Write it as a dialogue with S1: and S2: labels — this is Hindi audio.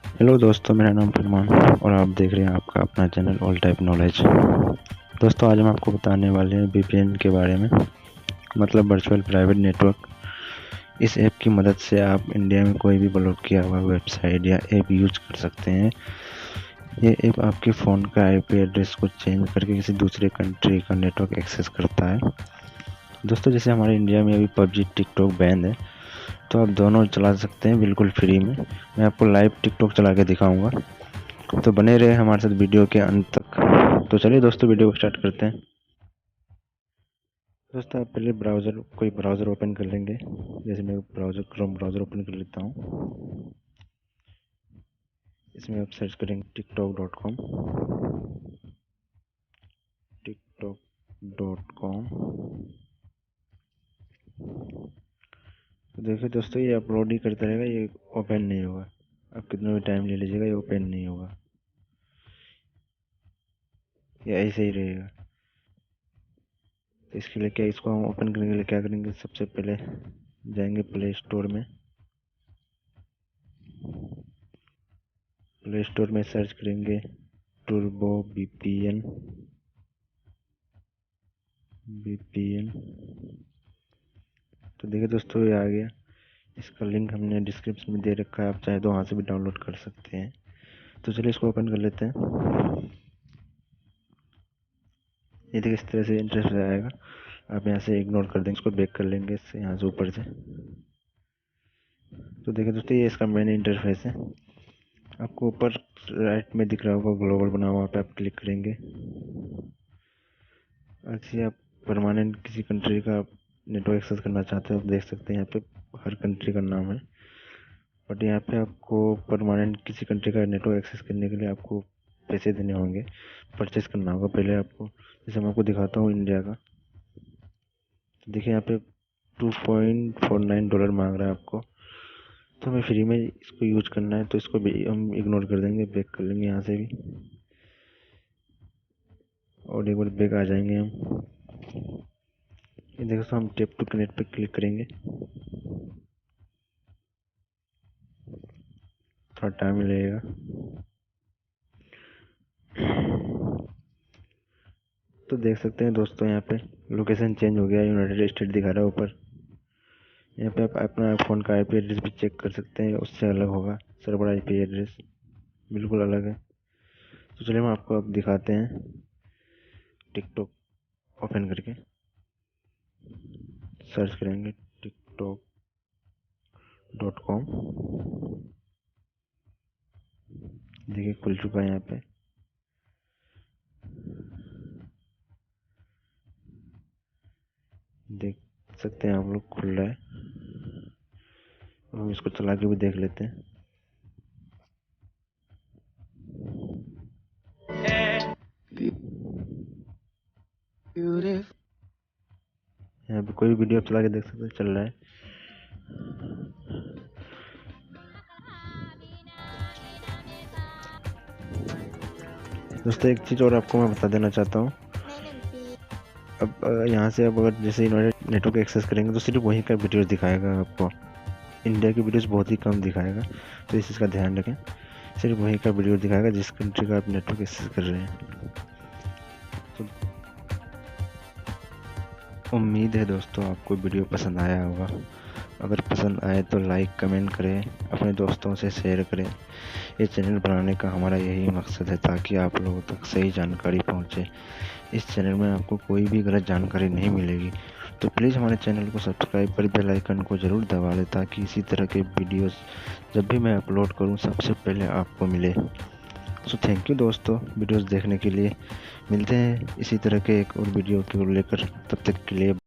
S1: हेलो दोस्तों, मेरा नाम फरमान और आप देख रहे हैं आपका अपना चैनल ऑल टाइप नॉलेज। दोस्तों, आज हम आपको बताने वाले हैं वीपीएन के बारे में, मतलब वर्चुअल प्राइवेट नेटवर्क। इस ऐप की मदद से आप इंडिया में कोई भी ब्लॉक किया हुआ वेबसाइट या ऐप यूज कर सकते हैं। ये ऐप आपके फ़ोन का आईपी एड्रेस को चेंज करके किसी दूसरे कंट्री का नेटवर्क एक्सेस करता है। दोस्तों, जैसे हमारे इंडिया में अभी पबजी टिकटॉक बैन है, तो आप दोनों चला सकते हैं बिल्कुल फ्री में। मैं आपको लाइव टिकटॉक चला के दिखाऊंगा, तो बने रहे हमारे साथ वीडियो के अंत तक। तो चलिए दोस्तों, वीडियो को स्टार्ट करते हैं। दोस्तों, आप पहले कोई ब्राउज़र ओपन कर लेंगे। जैसे मैं क्रोम ब्राउज़र ओपन कर लेता हूँ। इसमें आप सर्च करेंगे tiktok.com। तो देखिए दोस्तों, ये अपलोड ही करता रहेगा, ये ओपन नहीं होगा। आप कितना भी टाइम ले लीजिएगा, ये ओपन नहीं होगा, ये ऐसे ही रहेगा। तो इसके लिए क्या, इसको हम ओपन करने के लिए क्या करेंगे, सबसे पहले जाएंगे प्ले स्टोर में। प्ले स्टोर में सर्च करेंगे टर्बो वीपीएन। तो देखिए दोस्तों, ये आ गया। इसका लिंक हमने डिस्क्रिप्शन में दे रखा है, आप चाहे तो वहाँ से भी डाउनलोड कर सकते हैं। तो चलिए इसको ओपन कर लेते हैं। ये देखिए, इस तरह से इंटरेस्ट आएगा। आप यहाँ से इग्नोर कर देंगे, इसको बैक कर लेंगे इससे, यहाँ से ऊपर से। तो देखिए दोस्तों, ये इसका मेन इंटरफेस है। आपको ऊपर राइट में दिख रहा होगा ग्लोबल बना हुआ, पे आप क्लिक करेंगे। अच्छी, आप परमानेंट किसी कंट्री का नेटवर्क एक्सेस करना चाहते हो, आप देख सकते हैं यहाँ पे हर कंट्री का नाम है। बट यहाँ पे आपको परमानेंट किसी कंट्री का नेटवर्क एक्सेस करने के लिए आपको पैसे देने होंगे, परचेस करना होगा पहले आपको। जैसे मैं आपको दिखाता हूँ इंडिया का। तो देखिए यहाँ पे $2.49 मांग रहा है आपको। तो हमें फ्री में इसको यूज करना है, तो इसको भी हम इग्नोर कर देंगे, बैक कर लेंगे यहाँ से भी। और एक बार बैक आ जाएंगे हम। ये देखो, तो हम टैप टू कनेक्ट पे क्लिक करेंगे। थोड़ा टाइम लगेगा। तो देख सकते हैं दोस्तों, यहाँ पे लोकेशन चेंज हो गया, यूनाइटेड स्टेट दिखा रहा है ऊपर। यहाँ पे आप अपना फ़ोन का आईपी एड्रेस भी चेक कर सकते हैं, उससे अलग होगा। सर्वर आईपी एड्रेस बिल्कुल अलग है। तो चलिए हम आपको अब दिखाते हैं टिकटॉक ओपन करके। सर्च करेंगे tiktok.com। देखिए खुल चुका है यहाँ पे। देख सकते हैं आप लोग, खुल रहा है। हम इसको चला के भी देख लेते हैं। यहाँ पे कोई भी वीडियो आप चला के देख सकते हैं, चल रहा है। दोस्तों, एक चीज़ और आपको मैं बता देना चाहता हूँ। अब यहाँ से अब अगर जैसे यूनाइटेड नेटवर्क एक्सेस करेंगे तो सिर्फ वहीं का वीडियोस दिखाएगा आपको। इंडिया की वीडियोस बहुत ही कम दिखाएगा, तो इस चीज़ का ध्यान रखें। सिर्फ वहीं का वीडियो दिखाएगा जिस कंट्री का आप नेटवर्क एक्सेस कर रहे हैं। तो उम्मीद है दोस्तों आपको वीडियो पसंद आया होगा। अगर पसंद आए तो लाइक कमेंट करें, अपने दोस्तों से शेयर करें। ये चैनल बनाने का हमारा यही मकसद है, ताकि आप लोगों तक सही जानकारी पहुंचे। इस चैनल में आपको कोई भी गलत जानकारी नहीं मिलेगी। तो प्लीज़ हमारे चैनल को सब्सक्राइब कर बेल आइकन को ज़रूर दबा लें, ताकि इसी तरह के वीडियोस जब भी मैं अपलोड करूं सबसे पहले आपको मिले। सो थैंक यू दोस्तों वीडियोस देखने के लिए। मिलते हैं इसी तरह के एक और वीडियो को लेकर, तब तक के लिए।